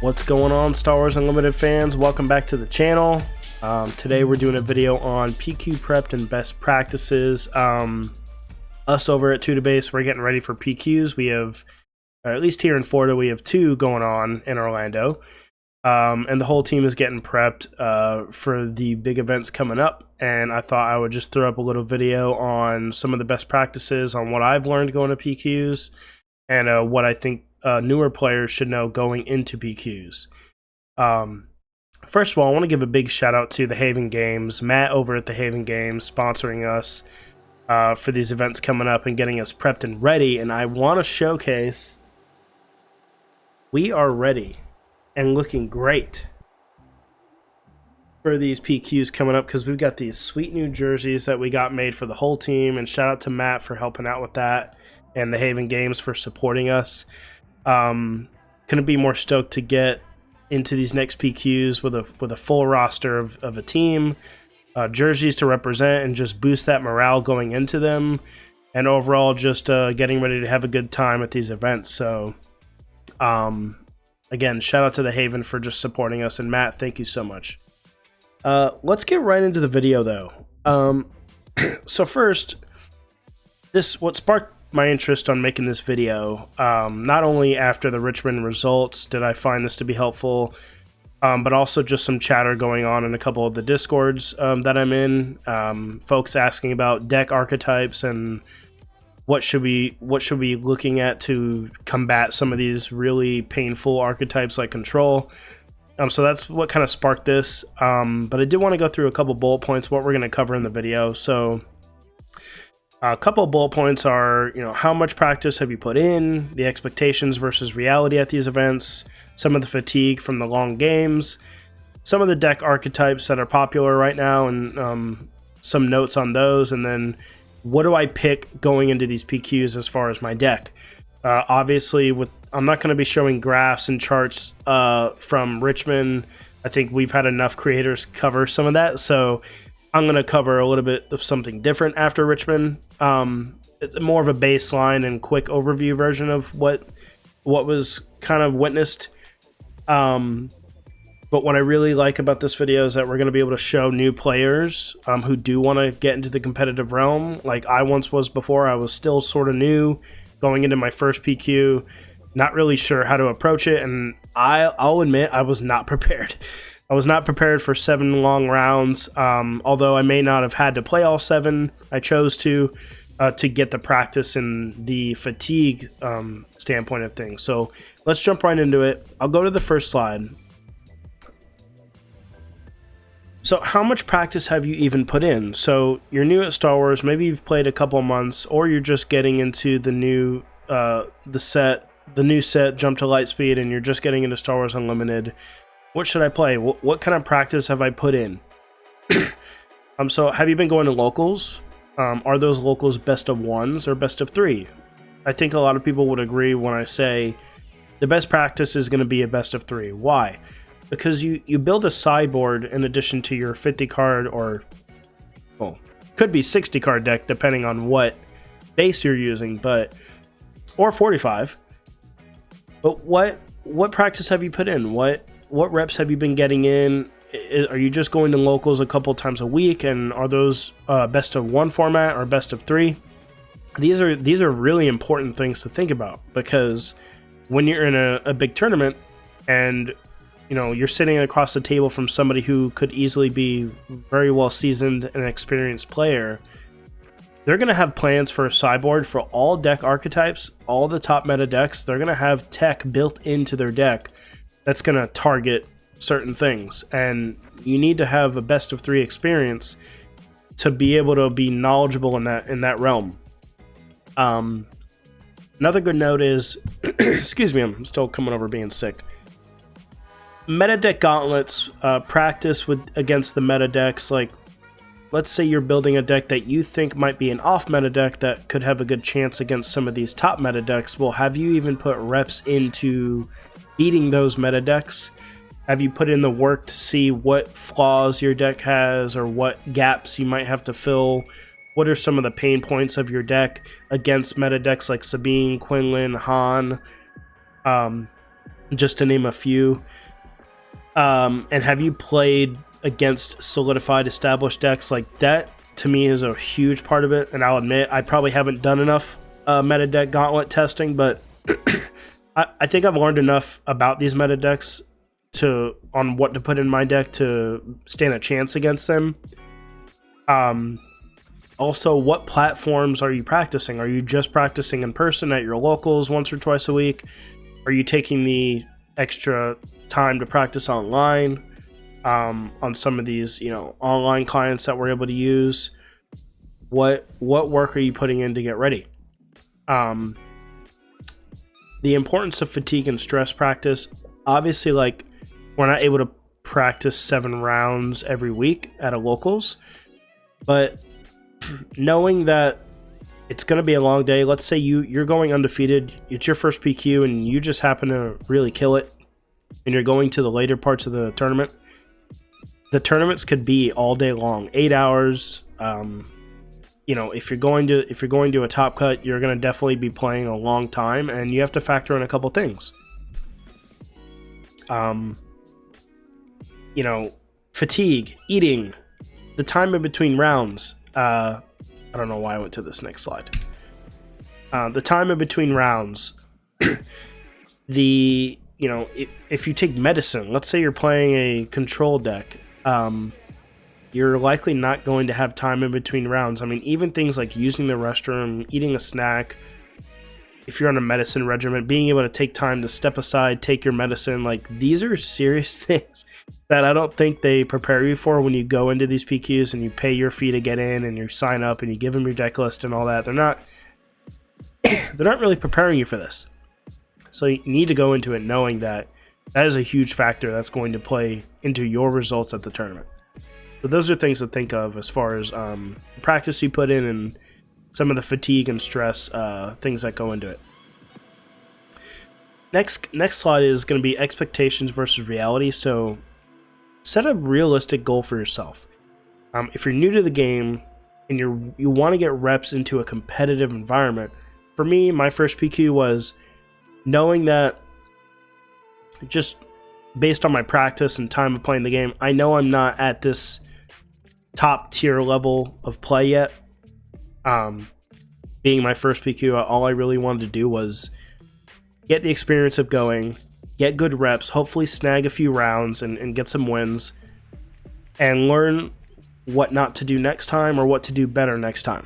What's going on, Star Wars Unlimited fans? Welcome back to the channel. Today we're doing a video on PQ prepped and best practices. Us over at Tuda Base, we're getting ready for PQs. We have, or at least here in Florida, we have 2 going on in Orlando. And the whole team is getting prepped for the big events coming up. And I thought I would just throw up a little video on some of the best practices, on what I've learned going to PQs, and what I think newer players should know going into PQs. First of all, I want to give a big shout out to the Haven Games, Matt over at the Haven Games, sponsoring us for these events coming up and getting us prepped and ready. And I want to showcase we are ready and looking great for these PQs coming up, because we've got these sweet new jerseys that we got made for the whole team. And shout out to Matt for helping out with that, and the Haven Games for supporting us. Couldn't be more stoked to get into these next PQs with a full roster of a team, jerseys to represent, and just boost that morale going into them, and overall just getting ready to have a good time at these events. So again, shout out to the Haven for just supporting us, and Matt, thank you so much. Let's get right into the video though. So first, what sparked my interest on making this video, not only after the Richmond results did I find this to be helpful, but also just some chatter going on in a couple of the discords that I'm in, folks asking about deck archetypes and what should we be looking at to combat some of these really painful archetypes like control. So that's what kind of sparked this, but I did want to go through a couple bullet points what we're going to cover in the video. So a couple of bullet points are, how much practice have you put in, the expectations versus reality at these events, some of the fatigue from the long games, some of the deck archetypes that are popular right now, and some notes on those, and then what do I pick going into these PQs as far as my deck. Obviously, I'm not going to be showing graphs and charts from Richmond. I think we've had enough creators cover some of that, so I'm going to cover a little bit of something different after Richmond. It's more of a baseline and quick overview version of what was kind of witnessed. But what I really like about this video is that we're going to be able to show new players who do want to get into the competitive realm, like I once was before. I was still sort of new going into my first PQ, not really sure how to approach it, and I'll admit I was not prepared. I was not prepared for 7 long rounds, although I may not have had to play all 7. I chose to get the practice and the fatigue standpoint of things. So let's jump right into it. I'll go to the first slide. So how much practice have you even put in? So you're new at Star Wars, maybe you've played a couple months, or you're just getting into the new set, Jump to Lightspeed, and you're just getting into Star Wars Unlimited. What should I play? What kind of practice have I put in? So have you been going to locals? Are those locals best of 1s or best of 3? I think a lot of people would agree when I say the best practice is going to be a best of 3. Why? Because you build a sideboard in addition to your 50 card or, well, could be 60 card deck depending on what base you're using, or 45. But what practice have you put in? What reps have you been getting in? Are you just going to locals a couple times a week, and are those best of 1 format or best of 3? These are really important things to think about, because when you're in a big tournament and you're sitting across the table from somebody who could easily be very well seasoned and experienced player, they're going to have plans for a sideboard for all deck archetypes, all the top meta decks. They're going to have tech built into their deck that's going to target certain things, and you need to have a best of 3 experience to be able to be knowledgeable in that realm. Another good note is excuse me, I'm still coming over being sick. Meta deck gauntlets, practice against the meta decks. Like, let's say you're building a deck that you think might be an off meta deck that could have a good chance against some of these top meta decks. Well, have you even put reps into beating those meta decks? Have you put in the work to see what flaws your deck has, or what gaps you might have to fill? What are some of the pain points of your deck against meta decks like Sabine, Quinlan, Han? just to name a few. And have you played against solidified, established decks? Like, that to me is a huge part of it. And I'll admit, I probably haven't done enough meta deck gauntlet testing, but I think I've learned enough about these meta decks on what to put in my deck to stand a chance against them. Also, what platforms are you practicing? Are you just practicing in person at your locals once or twice a week? Are you taking the extra time to practice online on some of these, online clients that we're able to use? What work are you putting in to get ready? The importance of fatigue and stress practice. Obviously, like, we're not able to practice 7 rounds every week at a locals, but knowing that it's going to be a long day. Let's say you're going undefeated, it's your first PQ, and you just happen to really kill it, and you're going to the later parts of the tournament. The tournaments could be all day long, 8 hours. If you're going to a top cut, you're going to definitely be playing a long time, and you have to factor in a couple things. Fatigue, eating, the time in between rounds. I don't know why I went to this next slide. The time in between rounds. If you take medicine, let's say you're playing a control deck, you're likely not going to have time in between rounds. I mean, even things like using the restroom, eating a snack, if you're on a medicine regimen, being able to take time to step aside, take your medicine, like, these are serious things that I don't think they prepare you for when you go into these PQs and you pay your fee to get in and you sign up and you give them your deck list and all that. They're not really preparing you for this. So you need to go into it knowing that is a huge factor that's going to play into your results at the tournament. So those are things to think of as far as practice you put in and some of the fatigue and stress things that go into it. Next slide is going to be expectations versus reality. So set a realistic goal for yourself. If you're new to the game and you want to get reps into a competitive environment, for me, my first PQ was knowing that, just based on my practice and time of playing the game, I know I'm not at this top tier level of play yet. Being my first PQ, all I really wanted to do was get the experience of going, get good reps, hopefully snag a few rounds and get some wins, and learn what not to do next time or what to do better next time.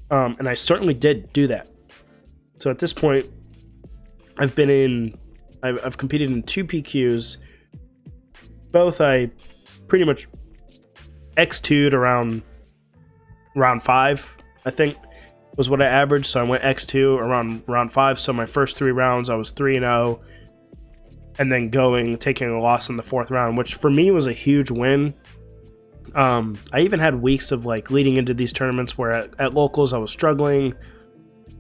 And I certainly did do that. So at this point, I've competed in 2 PQs. Both I pretty much X2'd around round 5, I think, was what I averaged. So I went X2 around round 5. So my first 3 rounds, I was 3-0. And then taking a loss in the 4th round, which for me was a huge win. I even had weeks of leading into these tournaments where at locals I was struggling,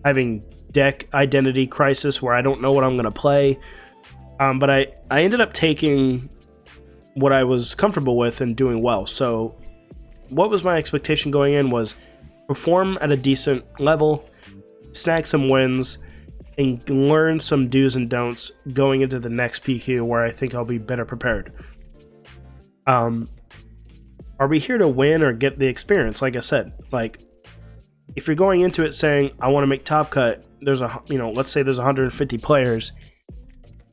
having deck identity crisis where I don't know what I'm going to play. But I ended up taking what I was comfortable with and doing well. So what was my expectation going in was perform at a decent level, snag some wins, and learn some do's and don'ts going into the next PQ where I think I'll be better prepared. Are we here to win or get the experience? Like I said, if you're going into it saying, I want to make top cut, let's say there's 150 players,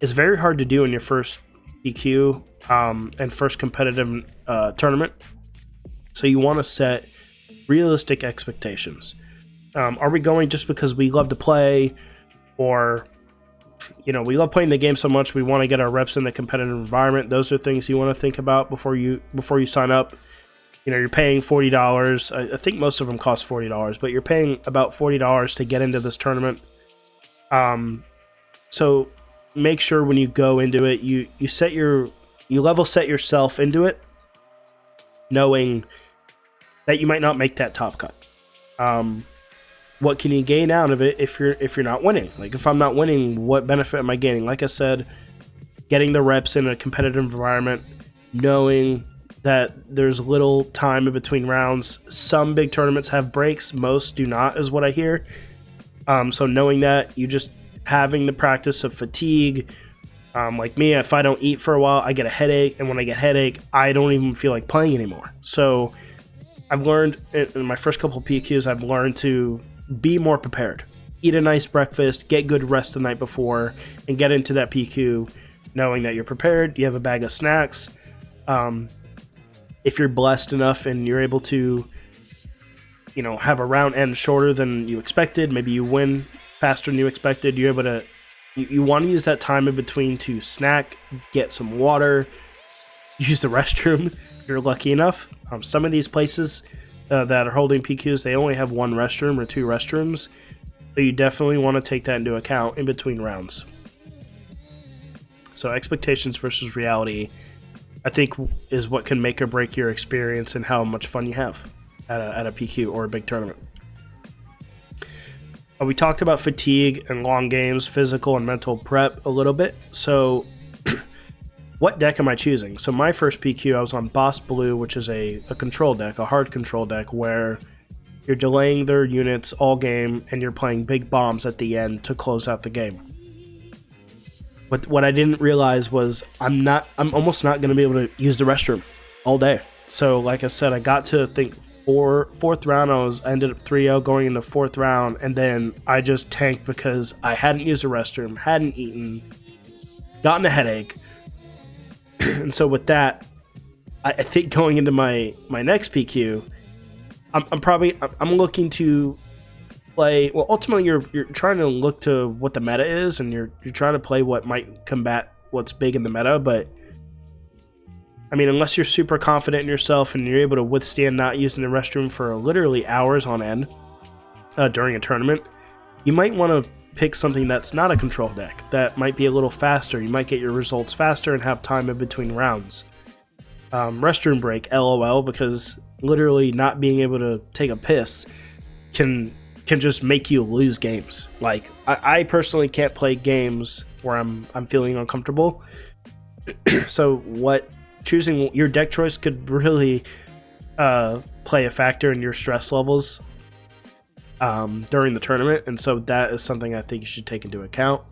it's very hard to do in your first PQ and first competitive tournament. So you want to set realistic expectations. Are we going just because we love to play, or we love playing the game so much we want to get our reps in the competitive environment? Those are things you want to think about before you sign up. You're paying $40. I think most of them cost $40, but you're paying about $40 to get into this tournament. So make sure when you go into it, you level set yourself into it, knowing that you might not make that top cut. What can you gain out of it if you're not winning? If I'm not winning, what benefit am I gaining? Like I said, getting the reps in a competitive environment, knowing that there's little time in between rounds. Some big tournaments have breaks, most do not, is what I hear. So knowing that, you just having the practice of fatigue, Like me, if I don't eat for a while, I get a headache, and when I get a headache, I don't even feel like playing anymore. So I've learned in my first couple of PQs, I've learned to be more prepared. Eat a nice breakfast, get good rest the night before, and get into that PQ knowing that you're prepared, you have a bag of snacks. If you're blessed enough and you're able to, have a round end shorter than you expected, maybe you win faster than you expected, you're able to, you want to use that time in between to snack, get some water, use the restroom if you're lucky enough. Some of these places that are holding PQs, they only have one restroom or two restrooms, so you definitely want to take that into account in between rounds. So expectations versus reality, I think, is what can make or break your experience and how much fun you have at a PQ or a big tournament. We talked about fatigue and long games, physical and mental prep a little bit. So what deck am I choosing? So my first PQ, I was on Boss Blue, which is a control deck, a hard control deck, where you're delaying their units all game and you're playing big bombs at the end to close out the game. But what I didn't realize was I'm almost not going to be able to use the restroom all day. So like I said, I got to think fourth round, I ended up 3-0 going into fourth round, and then I just tanked because I hadn't used the restroom, hadn't eaten, gotten a headache. And so with that, I think going into my next PQ, I'm looking to play. Well, ultimately, you're trying to look to what the meta is, and you're trying to play what might combat what's big in the meta. But I mean, unless you're super confident in yourself and you're able to withstand not using the restroom for literally hours on end during a tournament, you might want to pick something that's not a control deck, that might be a little faster. You might get your results faster and have time in between rounds. Restroom break, LOL, because literally not being able to take a piss can just make you lose games. Like, I personally can't play games where I'm feeling uncomfortable. So choosing your deck choice could really play a factor in your stress levels during the tournament, and so that is something I think you should take into account.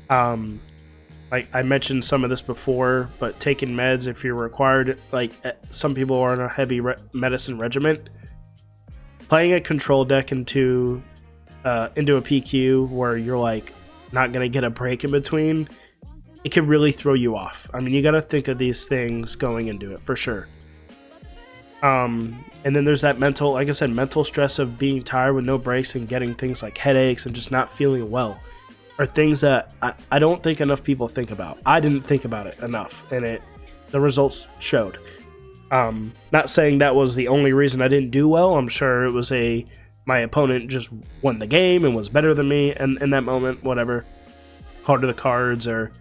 Like I mentioned some of this before, but taking meds if you're required, like some people are on a heavy medicine regimen, playing a control deck into a PQ where you're like not gonna get a break in between, it can really throw you off. I mean, you got to think of these things going into it for sure. And then there's that mental, like I said, mental stress of being tired with no breaks and getting things like headaches and just not feeling well, are things that I don't think enough people think about. I didn't think about it enough, and the results showed. Not saying that was the only reason I didn't do well. I'm sure it was my opponent just won the game and was better than me, and in that moment, whatever, harder the cards or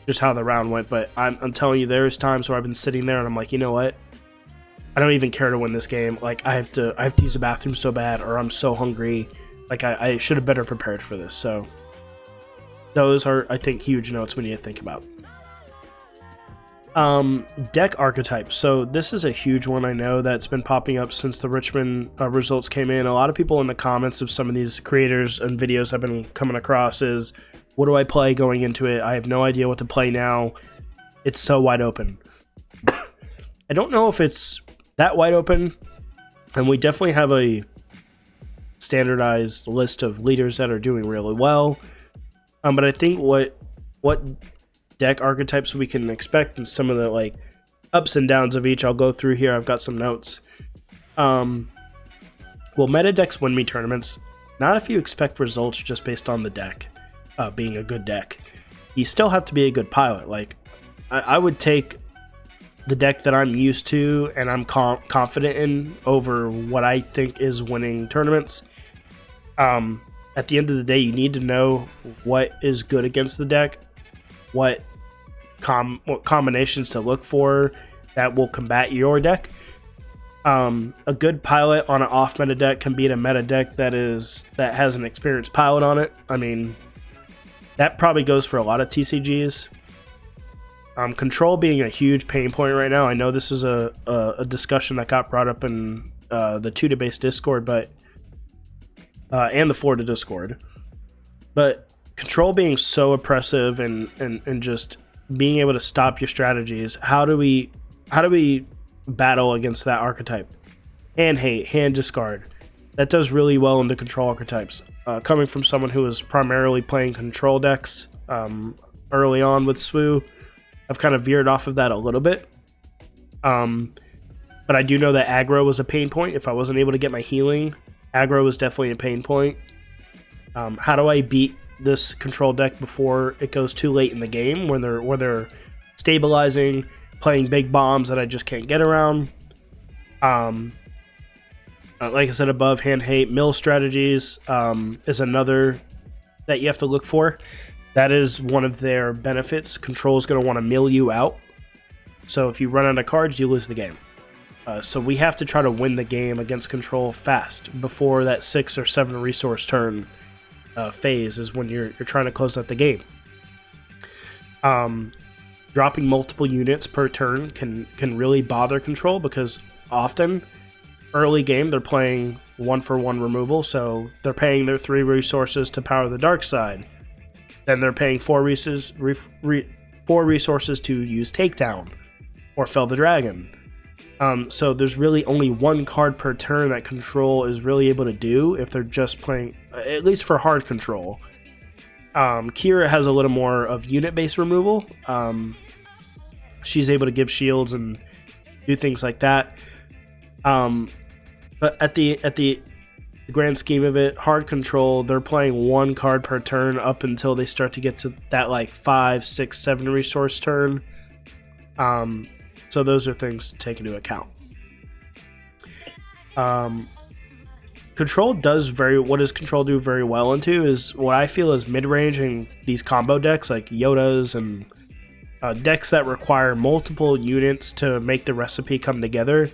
just how the round went. But I'm telling you, there's times where I've been sitting there and I'm like, you know what? I don't even care to win this game. Like, I have to use the bathroom so bad, or I'm so hungry. Like, I should have better prepared for this. So those are, I think, huge notes we need to think about. Deck archetypes. So this is a huge one. I know that's been popping up since the Richmond results came in. A lot of people in the comments of some of these creators and videos I've been coming across is, what do I play going into it? I have no idea what to play now. It's so wide open. I don't know if it's that wide open, and we definitely have a standardized list of leaders that are doing really well. But I think what deck archetypes we can expect and some of the like ups and downs of each, I'll go through here. I've got some notes. Will meta decks win me tournaments? Not if you expect results just based on the deck being a good deck. You still have to be a good pilot. Like, I would take the deck that I'm used to and I'm confident in over what I think is winning tournaments. At the end of the day, you need to know what is good against the deck, what combinations to look for that will combat your deck. A good pilot on an off meta deck can beat a meta deck that has an experienced pilot on it. I mean, that probably goes for a lot of TCGs. Control being a huge pain point right now. I know this is a discussion that got brought up in the 2-to-base Discord, but and the 4-to Discord. But control being so oppressive and just being able to stop your strategies, how do we battle against that archetype? Hand hate, hand discard. That does really well into control archetypes. Coming from someone who was primarily playing control decks early on with SWU, I've kind of veered off of that a little bit. But I do know that aggro was a pain point. If I wasn't able to get my healing, aggro was definitely a pain point. How do I beat this control deck before it goes too late in the game when they're stabilizing, playing big bombs that I just can't get around? Like I said above, hand hate, mill strategies is another that you have to look for. That is one of their benefits. Control is going to want to mill you out. So if you run out of cards, you lose the game. So we have to try to win the game against control fast before that 6 or 7 resource turn phase is when you're trying to close out the game. Dropping multiple units per turn can really bother control, because often early game they're playing 1-for-1 removal, so they're paying their 3 resources to power the dark side. Then they're paying 4 resources to use takedown or fell the dragon. So there's really only 1 card per turn that control is really able to do if they're just playing, at least for hard control. Kira has a little more of unit-based removal. She's able to give shields and do things like that. But at the grand scheme of it, hard control, they're playing 1 card per turn up until they start to get to that like 5, 6, 7 resource turn. So those are things to take into account. Control does what does control do very well into is what I feel is mid-range and these combo decks like Yodas and decks that require multiple units to make the recipe come together.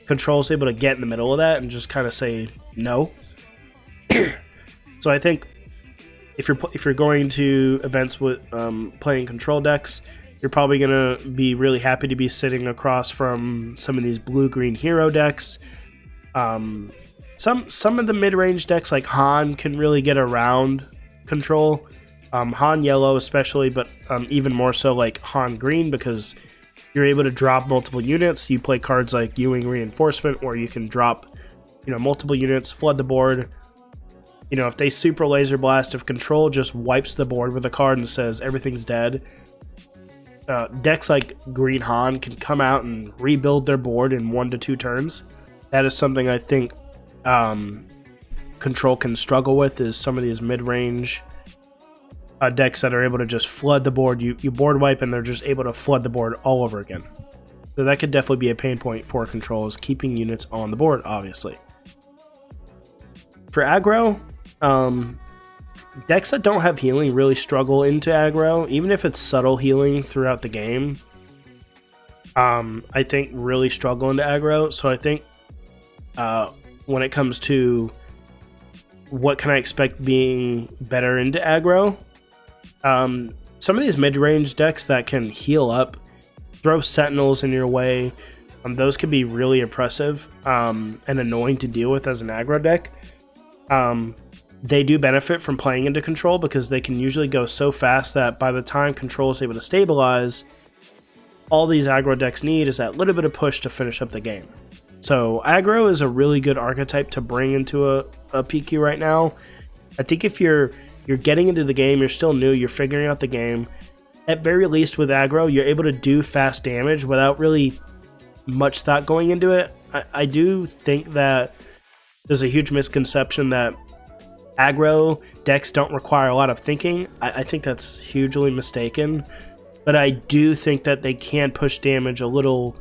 Control's able to get in the middle of that and just kind of say no. So I think if you're going to events with playing control decks, you're probably going to be really happy to be sitting across from some of these blue-green hero decks. Some of the mid-range decks like Han can really get around control. Han yellow especially, but even more so like Han green, because you're able to drop multiple units. You play cards like Ewing Reinforcement, where you can drop multiple units, flood the board. If they super laser blast, if control just wipes the board with a card and says everything's dead, decks like Green Han can come out and rebuild their board in 1 to 2 turns. That is something I think control can struggle with, is some of these mid-range decks that are able to just flood the board. You board wipe and they're just able to flood the board all over again. So that could definitely be a pain point for control, is keeping units on the board, obviously. For aggro, decks that don't have healing really struggle into aggro, even if it's subtle healing throughout the game. I think really struggle into aggro. So I think when it comes to what can I expect being better into aggro, some of these mid-range decks that can heal up, throw sentinels in your way, those can be really oppressive and annoying to deal with as an aggro deck. They do benefit from playing into control, because they can usually go so fast that by the time control is able to stabilize, all these aggro decks need is that little bit of push to finish up the game. So aggro is a really good archetype to bring into a PQ right now. I think if you're getting into the game, you're still new, you're figuring out the game, at very least with aggro, you're able to do fast damage without really much thought going into it. I do think that there's a huge misconception that aggro decks don't require a lot of thinking. I think that's hugely mistaken, but I do think that they can push damage a little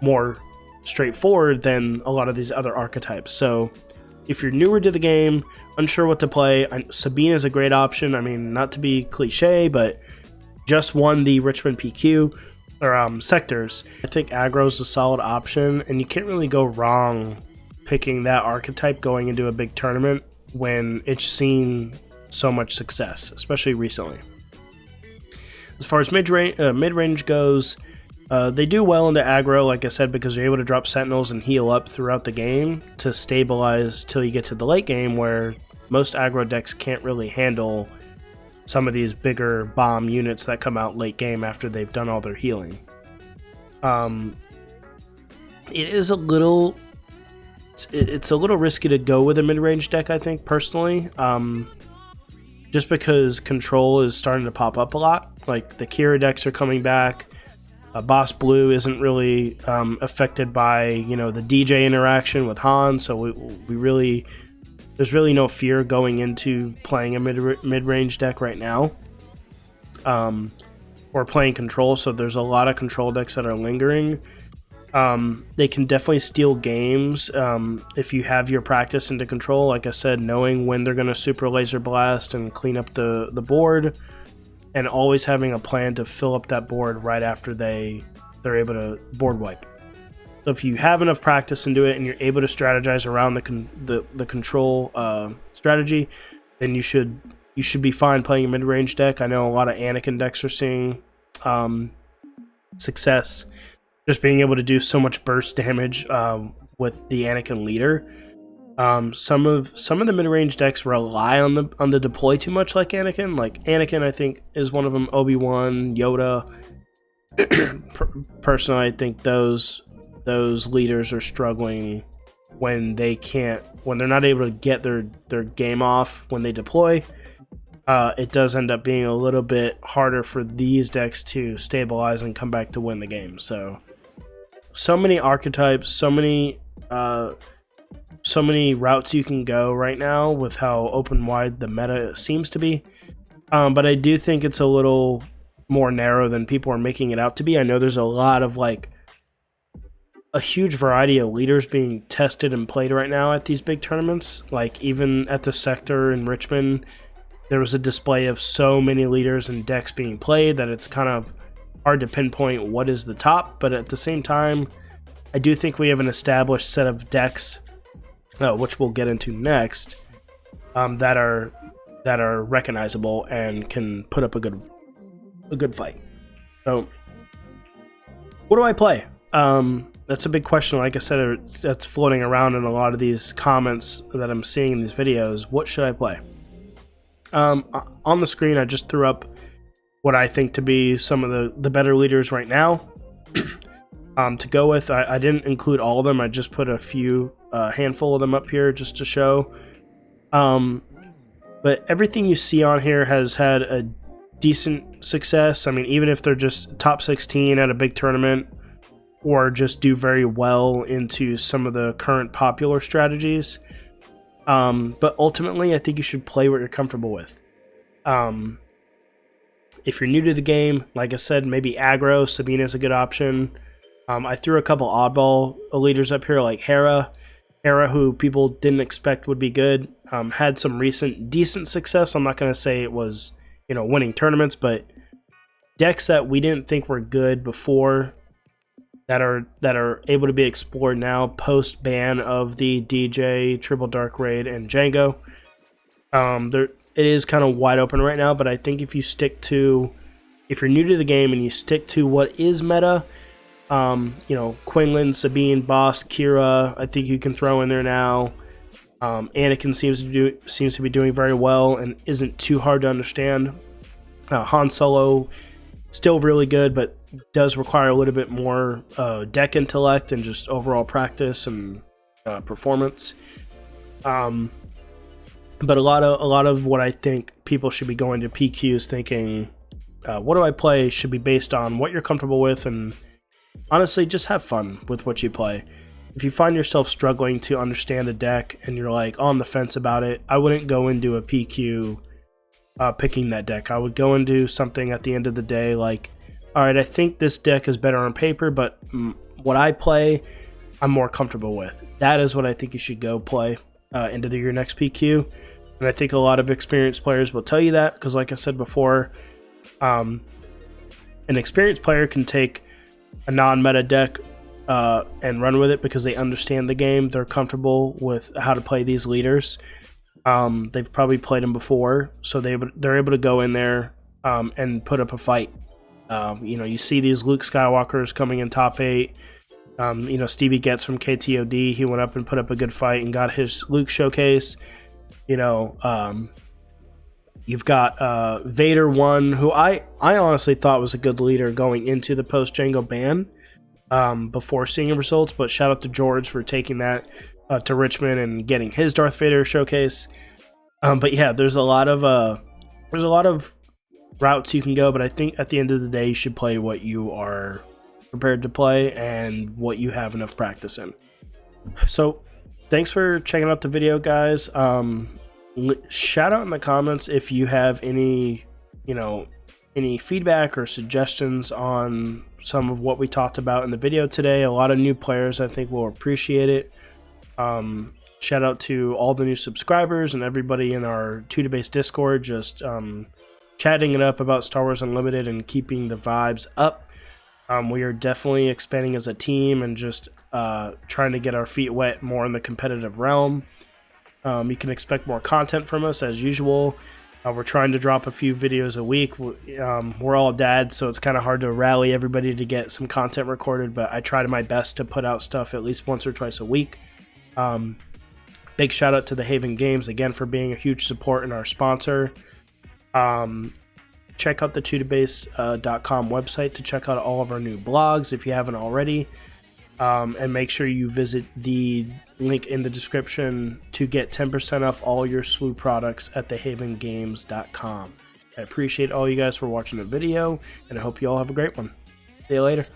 more straightforward than a lot of these other archetypes. So if you're newer to the game, unsure what to play, Sabine is a great option. I mean, not to be cliche, but just won the Richmond PQ or sectors. I think aggro is a solid option, and you can't really go wrong picking that archetype going into a big tournament when it's seen so much success, especially recently. As far as mid-range goes, they do well into aggro, like I said, because you're able to drop sentinels and heal up throughout the game to stabilize till you get to the late game, where most aggro decks can't really handle some of these bigger bomb units that come out late game after they've done all their healing. It is a little... It's a little risky to go with a mid-range deck, I think, personally. Just because control is starting to pop up a lot. Like, the Kira decks are coming back. Boss Blue isn't really affected by, you know, the DJ interaction with Han, so we really... There's really no fear going into playing a mid-range deck right now. Or playing control, so there's a lot of control decks that are lingering. They can definitely steal games if you have your practice into control. Like I said, knowing when they're going to super laser blast and clean up the board, and always having a plan to fill up that board right after they're able to board wipe. So if you have enough practice into it and you're able to strategize around the control strategy, then you should be fine playing a mid-range deck. I know a lot of Anakin decks are seeing success just being able to do so much burst damage with the Anakin leader. Some of the mid-range decks rely on the deploy too much, like Anakin. Like Anakin, I think, is one of them. Obi-Wan, Yoda. Personally, I think those leaders are struggling when they're not able to get their game off when they deploy. It does end up being a little bit harder for these decks to stabilize and come back to win the game. So many archetypes, so many routes you can go right now with how open wide the meta seems to be. But I do think it's a little more narrow than people are making it out to be. I know there's a lot of a huge variety of leaders being tested and played right now at these big tournaments. Like even at the sector in Richmond, there was a display of so many leaders and decks being played that it's kind of hard to pinpoint what is the top. But at the same time, I do think we have an established set of decks, which we'll get into next, that are recognizable and can put up a good fight. So, what do I play? That's a big question. Like I said, that's floating around in a lot of these comments that I'm seeing in these videos. What should I play? On the screen, I just threw up what I think to be some of the better leaders right now to go with. I didn't include all of them. I just put a handful of them up here just to show. But everything you see on here has had a decent success. I mean, even if they're just top 16 at a big tournament, or just do very well into some of the current popular strategies. But ultimately, I think you should play what you're comfortable with. If you're new to the game, like I said, maybe aggro, Sabina is a good option. I threw a couple oddball leaders up here, like Hera, who people didn't expect would be good. Had some recent decent success. I'm not going to say it was, winning tournaments, but decks that we didn't think were good before that are able to be explored now post ban of the DJ, Triple Dark Raid, and Django. It is kind of wide open right now, but I think if you're new to the game and you stick to what is meta, Quinlan, Sabine, Boss, Kira, I think you can throw in there now. Anakin seems to be doing very well and isn't too hard to understand. Han Solo, still really good, but does require a little bit more deck intellect and just overall practice and performance. But a lot of what I think people should be going to PQs thinking, what do I play, should be based on what you're comfortable with, and honestly, just have fun with what you play. If you find yourself struggling to understand a deck and you're on the fence about it, I wouldn't go into a PQ picking that deck. I would go into something at the end of the day like, all right, I think this deck is better on paper, but what I play, I'm more comfortable with. That is what I think you should go play into your next PQ. And I think a lot of experienced players will tell you that, because like I said before, an experienced player can take a non-meta deck and run with it because they understand the game. They're comfortable with how to play these leaders. They've probably played them before, so they're able to go in there and put up a fight. You see these Luke Skywalkers coming in top 8. Stevie Getz from KTOD, he went up and put up a good fight and got his Luke showcase. You You've got Vader 1, who I honestly thought was a good leader going into the post-Django ban before seeing results, but shout out to George for taking that to Richmond and getting his Darth Vader showcase. But yeah, there's a lot of routes you can go, but I think at the end of the day, you should play what you are prepared to play and what you have enough practice in. So thanks for checking out the video, guys. Shout out in the comments if you have any feedback or suggestions on some of what we talked about in the video today. A lot of new players I think will appreciate it. Shout out to all the new subscribers and everybody in our 2Debase Discord, just chatting it up about Star Wars Unlimited and keeping the vibes up. We are definitely expanding as a team and just trying to get our feet wet more in the competitive realm. You can expect more content from us as usual. We're trying to drop a few videos a week. We're all dads, so it's kind of hard to rally everybody to get some content recorded, but I try my best to put out stuff at least once or twice a week. Big shout out to the Haven Games again for being a huge support and our sponsor. Check out the 2debase.com website to check out all of our new blogs if you haven't already. And make sure you visit the link in the description to get 10% off all your SWU products at thehavengames.com. I appreciate all you guys for watching the video, and I hope you all have a great one. See you later.